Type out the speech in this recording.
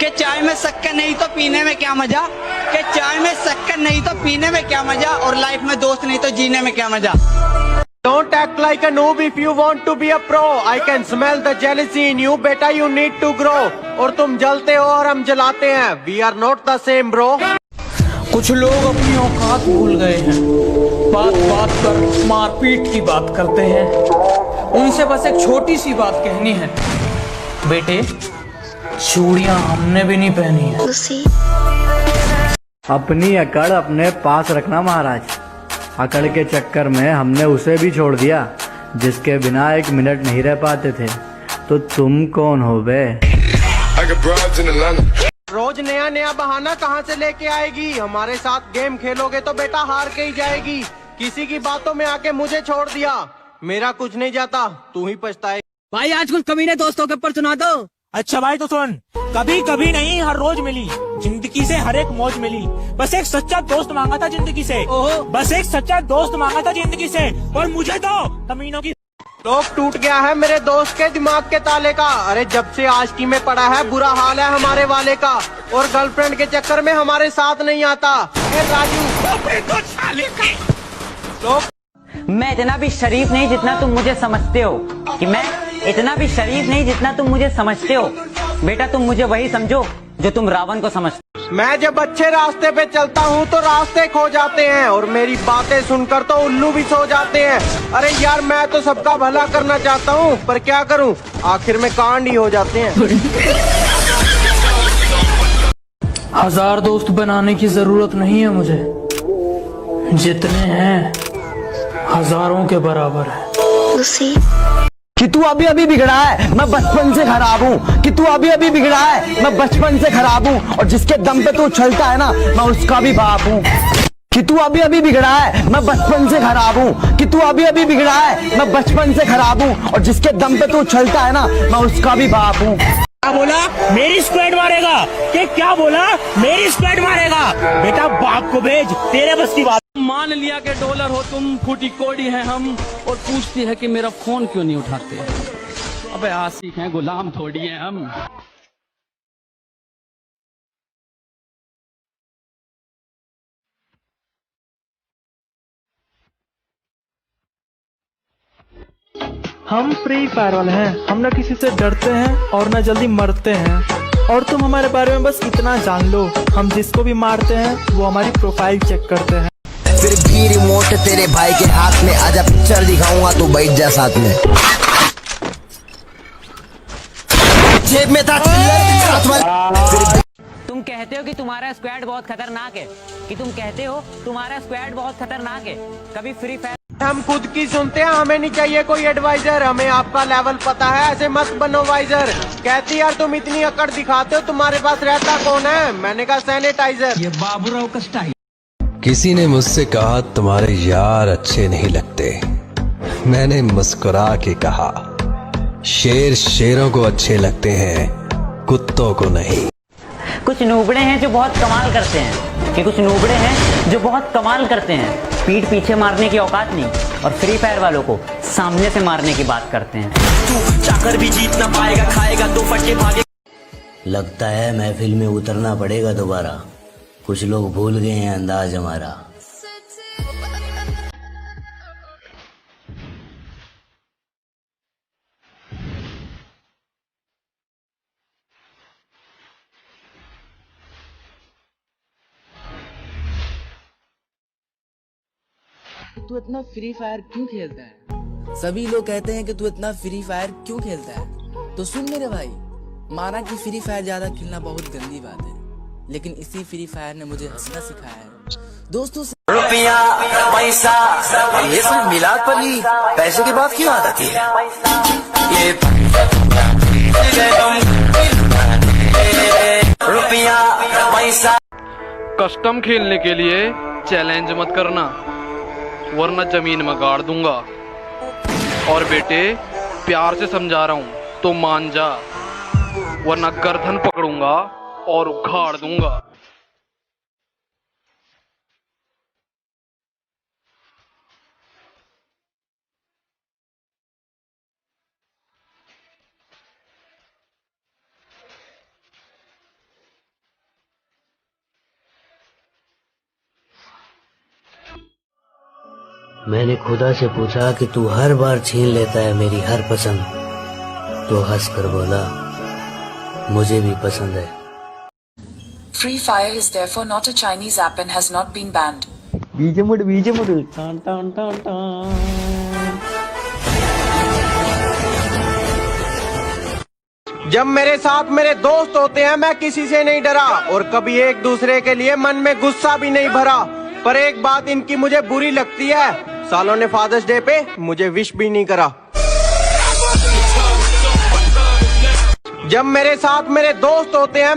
कि चाय में शक्कर नहीं तो पीने में क्या मजा, कि चाय में शक्कर नहीं तो पीने में क्या मजा, और लाइफ में दोस्त नहीं तो जीने में क्या मजा। Don't act like a noob if you want to be a pro. I can smell the jealousy in you. बेटा you need to grow. और तुम जलते हो और हम जलाते हैं. We are not the same bro. कुछ लोग अपनी औकात भूल गए हैं, बात बात पर मारपीट की बात करते हैं। उनसे बस एक छोटी सी बात कहनी है, बेटे चूड़ियां हमने भी नहीं पहनी है। अपनी अकड़ अपने पास रखना महाराज। अकड़ के चक्कर में हमने उसे भी छोड़ दिया जिसके बिना एक मिनट नहीं रह पाते थे। तो तुम कौन हो बे? रोज नया नया बहाना कहाँ से लेके आएगी? हमारे साथ गेम खेलोगे तो बेटा हार के ही जाएगी। किसी की बातों में आके मुझे छोड़ दिया, मेरा कुछ नहीं जाता, तू ही पछताए। भाई आज कुछ कमीने दोस्तों के ऊपर सुना दो। अच्छा भाई तो सुन, कभी कभी नहीं हर रोज मिली जिंदगी से हर एक मौज मिली। बस एक सच्चा दोस्त मांगा था जिंदगी से, बस एक सच्चा दोस्त मांगा था जिंदगी से, और मुझे तो कमीनों की लोग टूट गया है मेरे दोस्त के दिमाग के ताले का। अरे जब से आशिकी में पड़ा है बुरा हाल है हमारे वाले का, और गर्लफ्रेंड के चक्कर में हमारे साथ नहीं आता। राजू लोग मैं इतना भी शरीफ नहीं जितना तुम मुझे समझते हो, कि मैं इतना भी शरीफ नहीं जितना तुम मुझे समझते हो। बेटा तुम मुझे वही समझो जो तुम रावण को समझते हो। मैं जब अच्छे रास्ते पे चलता हूँ तो रास्ते खो जाते हैं, और मेरी बातें सुनकर तो उल्लू भी सो जाते हैं। अरे यार मैं तो सबका भला करना चाहता हूँ, पर क्या करूँ, आखिर में कांड ही हो जाते हैं। हजार दोस्त बनाने की जरूरत नहीं है मुझे, जितने हैं हजारों के बराबर है। कि तू अभी अभी बिगड़ा है, मैं बचपन से खराब हूँ। कि तू अभी अभी बिगड़ा है, मैं बचपन से खराब हूँ, और जिसके दम पे तू उछलता है ना, मैं उसका भी बाप हूँ। कि तू अभी अभी बिगड़ा है, मैं बचपन से खराब हूँ। कि तू अभी अभी बिगड़ा है, मैं बचपन से खराब हूँ, और जिसके दम पे तू उछलता है ना, मैं उसका भी बाप हूँ। क्या बोला? मेरी स्क्वाड मारेगा? कि क्या बोला? मेरी स्क्वाड मारेगा? बेटा बाप को भेज, तेरे बस की बात। मान लिया कि डॉलर हो तुम, फूटी कोड़ी है हम, और पूछती है कि मेरा फोन क्यों नहीं उठाते। अबे आशिक हैं, गुलाम थोड़ी हैं हम। हम फ्री फायर वाले हैं, हम ना किसी से डरते हैं और ना जल्दी मरते हैं। और तुम हमारे बारे में बस इतना जान लो, हम जिसको भी मारते हैं वो हमारी प्रोफाइल चेक करते हैं। फिर भी रिमोट तेरे भाई के हाथ में, आजा पिक्चर दिखाऊंगा तू बैठ जा साथ में। जेब में था तुम कहते हो कि तुम्हारा स्क्वाड बहुत खतरनाक है, कि तुम कहते हो तुम्हारा स्क्वाड बहुत खतरनाक है। कभी फ्री फायर हम खुद की सुनते हैं, हमें नहीं चाहिए कोई एडवाइजर। हमें आपका लेवल पता है, ऐसे मत बनो वाइजर। कहती यार तुम इतनी अकड़ दिखाते हो, तुम्हारे पास रहता कौन है? मैंने कहा सैनिटाइजर। ये बाबूराव का स्टाइल। किसी ने मुझसे कहा तुम्हारे यार अच्छे नहीं लगते। मैंने मुस्कुरा के कहा शेर शेरों को अच्छे लगते हैं, कुत्तों को नहीं। कुछ नूबड़े हैं जो बहुत कमाल करते हैं, कि कुछ नूबड़े हैं जो बहुत कमाल करते हैं। पीठ पीछे मारने की औकात नहीं, और फ्री फायर वालों को सामने से मारने की बात करते हैं। तू चाकर भी जीत ना पाएगा, खाएगा दो फटके भागे। लगता है महफिल में उतरना पड़ेगा दोबारा, कुछ लोग भूल गए हैं अंदाज हमारा। तू इतना फ्री फायर क्यों खेलता है? सभी लोग कहते हैं कि तू इतना फ्री फायर क्यों खेलता है। तो सुन मेरे भाई, माना कि फ्री फायर ज्यादा खेलना बहुत गंदी बात है, लेकिन इसी फ्री फायर ने मुझे हंसना सिखाया है। दोस्तों से रुपया पैसा ये सब मिलाद पर ही पैसे की बात क्यों आती है? ये रुपया पैसा। कस्टम खेलने के लिए चैलेंज मत करना, वरना जमीन में गाड़ दूंगा। और बेटे प्यार से समझा रहा हूँ तो मान जा, वरना गर्दन पकड़ूंगा और उखाड़ दूंगा। मैंने खुदा से पूछा कि तू हर बार छीन लेता है मेरी हर पसंद, तो हंस कर बोला मुझे भी पसंद है। Free Fire is therefore not a Chinese app and has not been banned. जब मेरे साथ मेरे दोस्त होते हैं मैं किसी से नहीं डरा और कभी एक दूसरे के लिए मन में गुस्सा भी नहीं भरा। पर एक बात इनकी मुझे बुरी लगती है, सालों ने फादर्स डे पे मुझे विश भी नहीं करा। जब मेरे साथ मेरे दोस्त होते हैं मैं